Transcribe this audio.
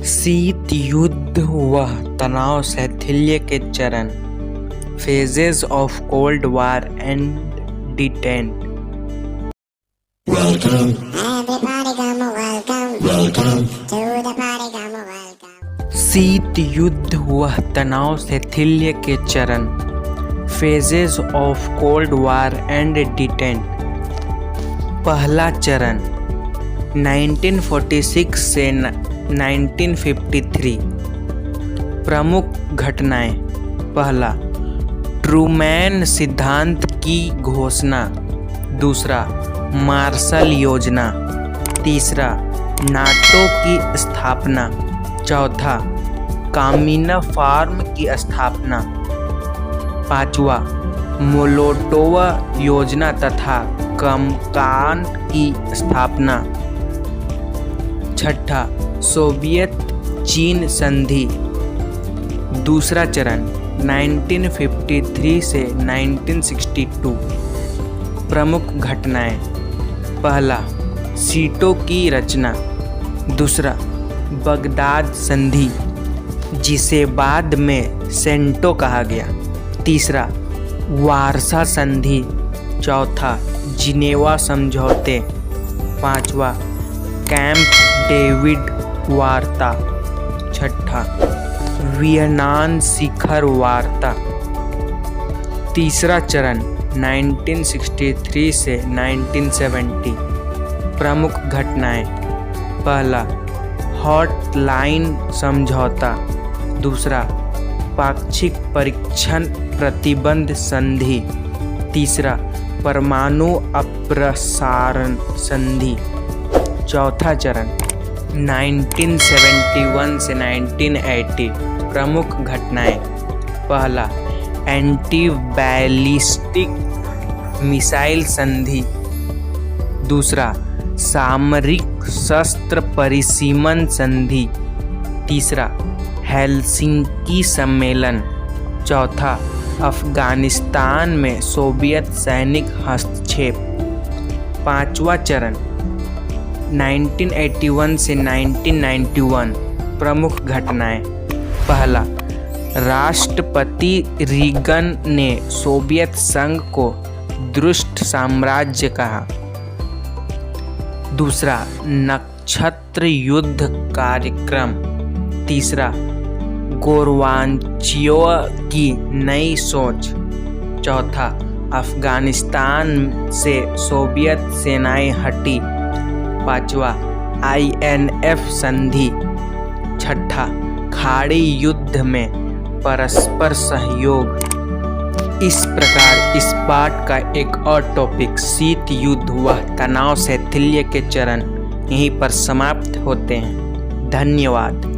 शीत युद्ध वह तनाव शैथिल्य के चरण, phases of Cold War and detent. Welcome. Everybody come welcome. Welcome to the party come welcome. शीत युद्ध वह तनाव शैथिल्य के चरण, phases of Cold War and detent. पहला चरण 1946 से 1953। प्रमुख घटनाएं। पहला, ट्रूमैन सिद्धांत की घोषणा। दूसरा, मार्शल योजना। तीसरा, नाटो की स्थापना। चौथा, कामिन्फॉर्म की स्थापना। पांचवा, मोलोटोव योजना तथा कमकान की स्थापना। छठा, सोवियत चीन संधि। दूसरा चरण 1953 से 1962। प्रमुख घटनाएं। पहला, सीटों की रचना। दूसरा, बगदाद संधि, जिसे बाद में सेंटो कहा गया। तीसरा, वारसा संधि। चौथा, जिनेवा समझौते। पांचवा, कैंप डेविड वार्ता। छठा, वियनान शिखर वार्ता। तीसरा चरण 1963 से 1970। प्रमुख घटनाएं। पहला, हॉटलाइन समझौता। दूसरा, पाक्षिक परीक्षण प्रतिबंध संधि। तीसरा, परमाणु अप्रसारण संधि। चौथा चरण 1971 से 1980। प्रमुख घटनाएं। पहला, एंटी बैलिस्टिक मिसाइल संधि। दूसरा, सामरिक शस्त्र परिसीमन संधि। तीसरा, हेलसिंकी सम्मेलन। चौथा, अफगानिस्तान में सोवियत सैनिक हस्तक्षेप। पांचवा चरण 1981 से 1991। प्रमुख घटनाएं। पहला, राष्ट्रपति रीगन ने सोवियत संघ को दुष्ट साम्राज्य कहा। दूसरा, नक्षत्र युद्ध कार्यक्रम। तीसरा, गोर्बाचेव की नई सोच। चौथा, अफगानिस्तान से सोवियत सेनाएं हटी। पांचवा, INF संधि। छठा, खाड़ी युद्ध में परस्पर सहयोग। इस प्रकार इस पाठ का एक और टॉपिक शीत युद्ध वह तनाव शैथिल्य के चरण यहीं पर समाप्त होते हैं। धन्यवाद।